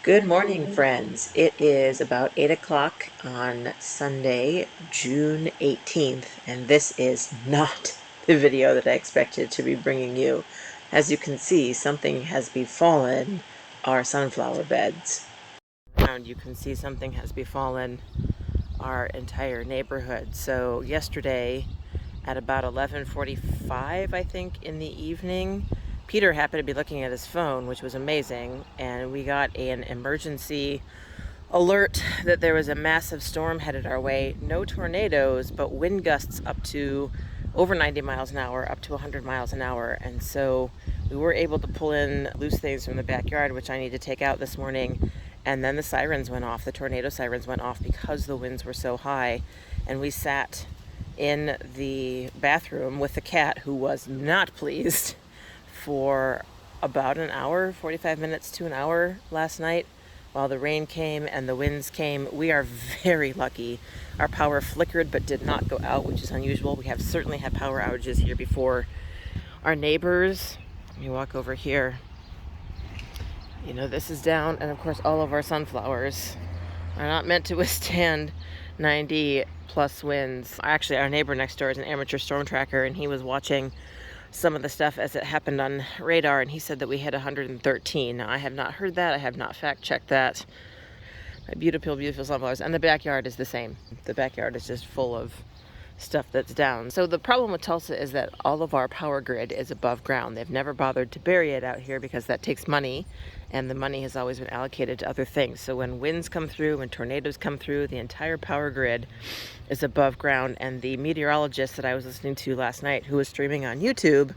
Good morning, friends. It is about 8 o'clock on Sunday, June 18th, and this is not the video that I expected to be bringing you. As you can see, something has befallen our sunflower beds. And you can see something has befallen our entire neighborhood. So yesterday at about 11:45, I think, in the evening, Peter happened to be looking at his phone, which was amazing, and we got an emergency alert that there was a massive storm headed our way. No tornadoes, but wind gusts up to over 90 miles an hour, up to 100 miles an hour. And so we were able to pull in loose things from the backyard, which I need to take out this morning. And then the sirens went off, the tornado sirens went off because the winds were so high. And we sat in the bathroom with the cat, who was not pleased, for about an hour, 45 minutes to an hour last night while the rain came and the winds came. We are very lucky. Our power flickered but did not go out, which is unusual. We have certainly had power outages here before. Our neighbors, let me walk over here. You know, this is down, and of course all of our sunflowers are not meant to withstand 90 plus winds. Actually, our neighbor next door is an amateur storm tracker, and he was watching some of the stuff as it happened on radar, and he said that we hit 113. Now, I have not heard that. I have not fact-checked that. My beautiful, beautiful sunflowers. And the backyard is the same. The backyard is just full of stuff that's down. So the problem with Tulsa is that all of our power grid is above ground. They've never bothered to bury it out here because that takes money, and the money has always been allocated to other things. So when winds come through, when tornadoes come through, the entire power grid is above ground. And the meteorologist that I was listening to last night, who was streaming on YouTube,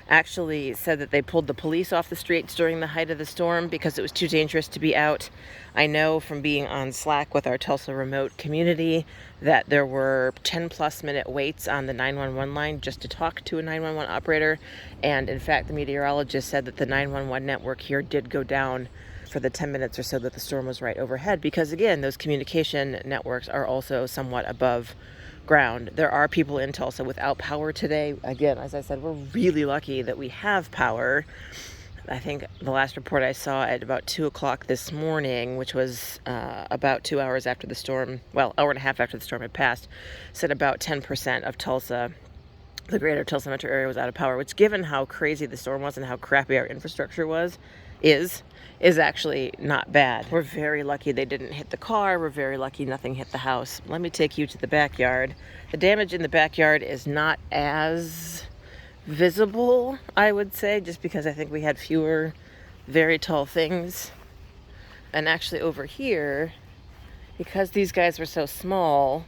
actually said that they pulled the police off the streets during the height of the storm because it was too dangerous to be out. I know from being on Slack with our Tulsa remote community that there were 10 plus minute waits on the 911 line just to talk to a 911 operator. And in fact, the meteorologist said that the 911 network here did go down for the 10 minutes or so that the storm was right overhead, because again, those communication networks are also somewhat above ground. There are people in Tulsa without power today. Again, as I said, we're really lucky that we have power. I think the last report I saw at about 2 o'clock this morning, which was about 2 hours after the storm, well, hour and a half after the storm had passed, said about 10% of Tulsa, the greater Tulsa metro area, was out of power, which, given how crazy the storm was and how crappy our infrastructure is actually not bad. We're very lucky they didn't hit the car. We're very lucky nothing hit the house. Let me take you to the backyard. The damage in the backyard is not as visible, I would say, just because I think we had fewer very tall things. And actually over here, because these guys were so small,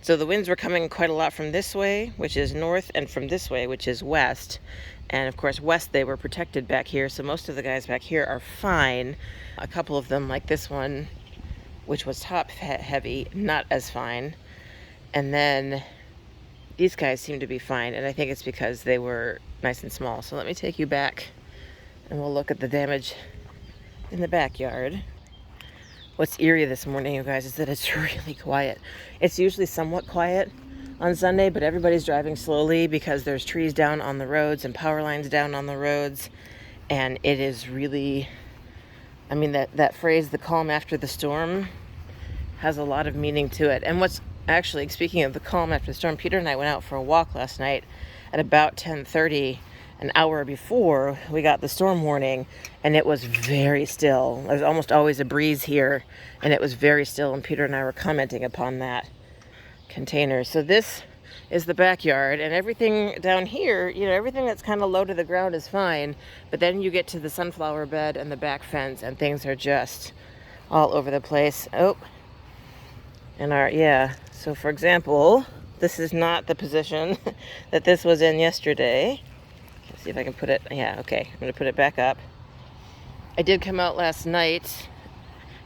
so the winds were coming quite a lot from this way, which is north, and from this way, which is west. And of course, west, they were protected back here, so most of the guys back here are fine. A couple of them, like this one, which was top heavy, not as fine. And then these guys seem to be fine, and I think it's because they were nice and small. So let me take you back, and we'll look at the damage in the backyard. What's eerie this morning, you guys, is that it's really quiet. It's usually somewhat quiet on Sunday, but everybody's driving slowly because there's trees down on the roads and power lines down on the roads. And it is really, I mean, that phrase, the calm after the storm, has a lot of meaning to it. And what's actually, speaking of the calm after the storm, Peter and I went out for a walk last night at about 10:30, an hour before we got the storm warning, and it was very still. There's almost always a breeze here, and it was very still, and Peter and I were commenting upon that container. So this is the backyard, and everything down here, you know, everything that's kind of low to the ground is fine, but then you get to the sunflower bed and the back fence, and things are just all over the place. Oh, and so for example, this is not the position that this was in yesterday. Let's see if I can put it, okay, I'm going to put it back up. I did come out last night.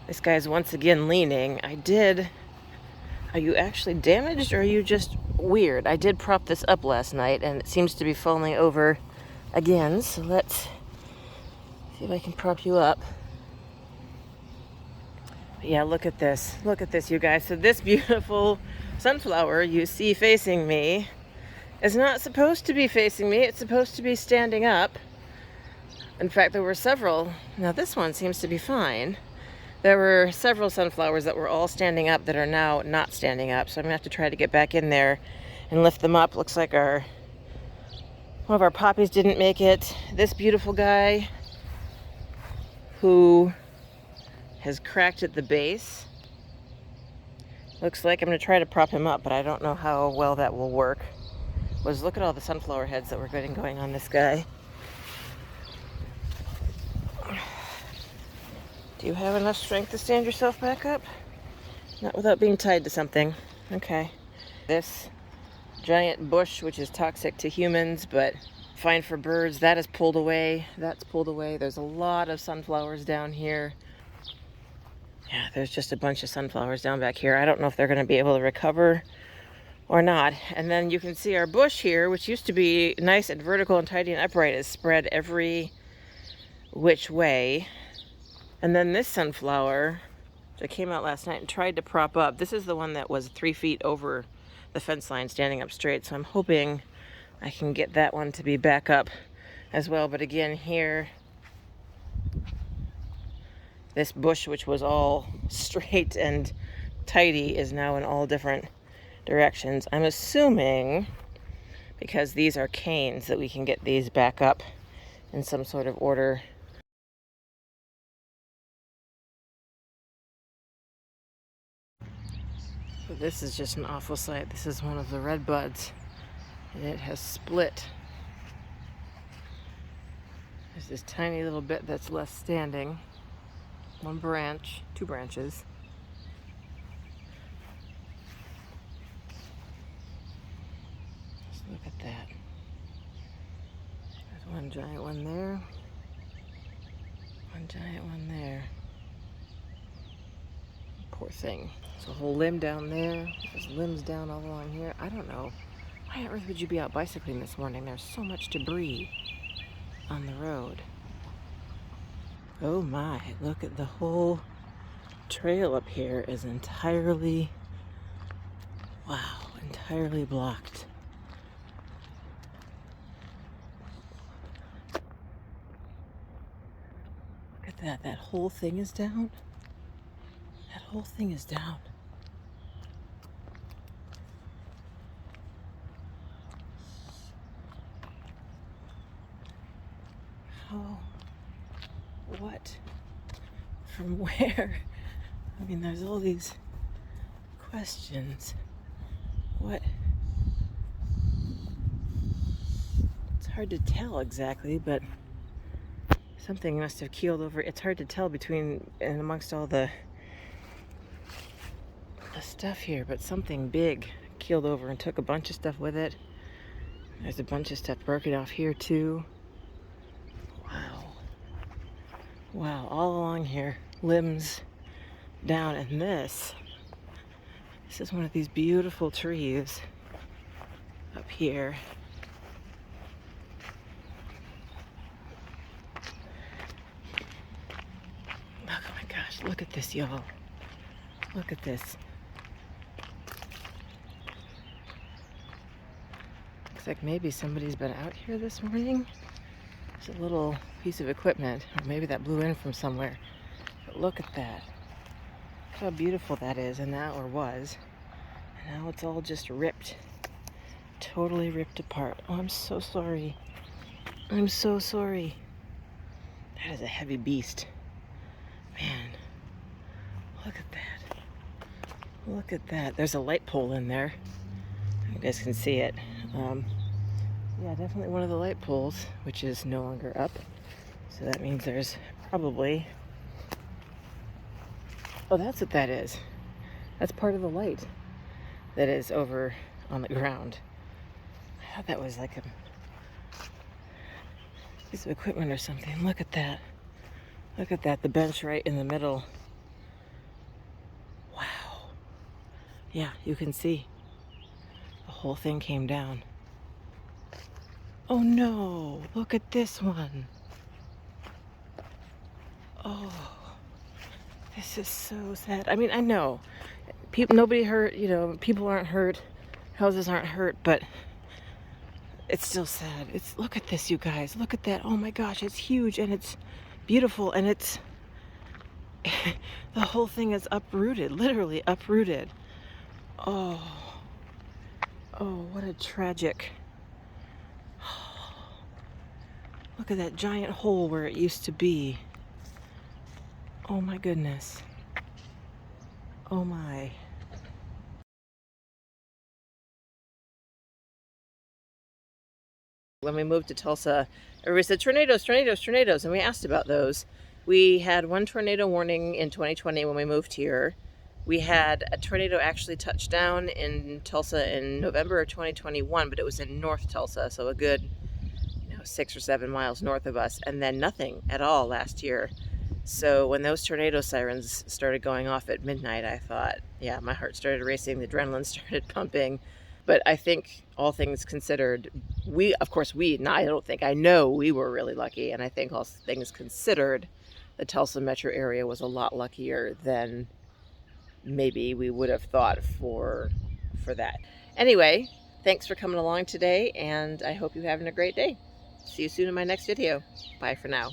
This guy's once again leaning. Are you actually damaged, or are you just weird? I did prop this up last night, and it seems to be falling over again. So let's see if I can prop you up. But yeah, look at this. Look at this, you guys. So this beautiful sunflower you see facing me is not supposed to be facing me. It's supposed to be standing up. In fact, there were several. Now this one seems to be fine. There were several sunflowers that were all standing up that are now not standing up. So I'm gonna have to try to get back in there and lift them up. Looks like one of our poppies didn't make it. This beautiful guy who has cracked at the base. Looks like I'm gonna try to prop him up, but I don't know how well that will work. Look at all the sunflower heads that were getting going on this guy. Do you have enough strength to stand yourself back up? Not without being tied to something. Okay. This giant bush, which is toxic to humans, but fine for birds, that is pulled away. That's pulled away. There's a lot of sunflowers down here. Yeah, there's just a bunch of sunflowers down back here. I don't know if they're going to be able to recover or not. And then you can see our bush here, which used to be nice and vertical and tidy and upright, is spread every which way. And then this sunflower that came out last night and tried to prop up. This is the one that was 3 feet over the fence line standing up straight. So I'm hoping I can get that one to be back up as well. But again, here, this bush, which was all straight and tidy, is now in all different directions. I'm assuming, because these are canes, that we can get these back up in some sort of order. But this is just an awful sight. This is one of the red buds, and it has split. There's this tiny little bit that's left standing. One branch, 2 branches. Just look at that. There's one giant one there. One giant one there. Poor thing. There's a whole limb down there. There's limbs down all along here. I don't know. Why on earth would you be out bicycling this morning? There's so much debris on the road. Oh my, look at the whole trail up here is entirely, wow, entirely blocked. Look at that, that whole thing is down. That whole thing is down. How? What? From where? I mean, there's all these questions. What? It's hard to tell exactly, but something must have keeled over. It's hard to tell between and amongst all the stuff here, but something big keeled over and took a bunch of stuff with it. There's a bunch of stuff broken off here too. Wow. Wow, all along here, limbs down, and this is one of these beautiful trees up here. Oh my gosh, look at this, y'all. Look at this. Looks like maybe somebody's been out here this morning. There's a little piece of equipment, or maybe that blew in from somewhere. But look at that. Look how beautiful that is, and now, or was. And now it's all just ripped. Totally ripped apart. Oh, I'm so sorry. I'm so sorry. That is a heavy beast. Man, look at that. Look at that. There's a light pole in there. You guys can see it. Yeah, definitely one of the light poles, which is no longer up. So that means there's probably... Oh, that's what that is. That's part of the light that is over on the ground. I thought that was like a piece of equipment or something. Look at that. Look at that. The bench right in the middle. Wow. Yeah, you can see. The whole thing came down. Oh no, look at this one. Oh, this is so sad. I mean, I know nobody hurt, you know, people aren't hurt, houses aren't hurt, but it's still sad. Look at this, you guys. Look at that. Oh my gosh, it's huge and it's beautiful and it's the whole thing is uprooted, literally uprooted. Oh, what a tragic. Look at that giant hole where it used to be. Oh my goodness. Oh my. When we moved to Tulsa, everybody said tornadoes, tornadoes, tornadoes, and we asked about those. We had one tornado warning in 2020 when we moved here. We had a tornado actually touch down in Tulsa in November of 2021, but it was in North Tulsa, so a good 6 or 7 miles north of us, and then nothing at all last year. So when those tornado sirens started going off at midnight, I thought, yeah, my heart started racing, the adrenaline started pumping. But I think all things considered, I know we were really lucky, and I think all things considered, the Tulsa metro area was a lot luckier than maybe we would have thought for that. Anyway, thanks for coming along today, and I hope you're having a great day. See you soon in my next video. Bye for now.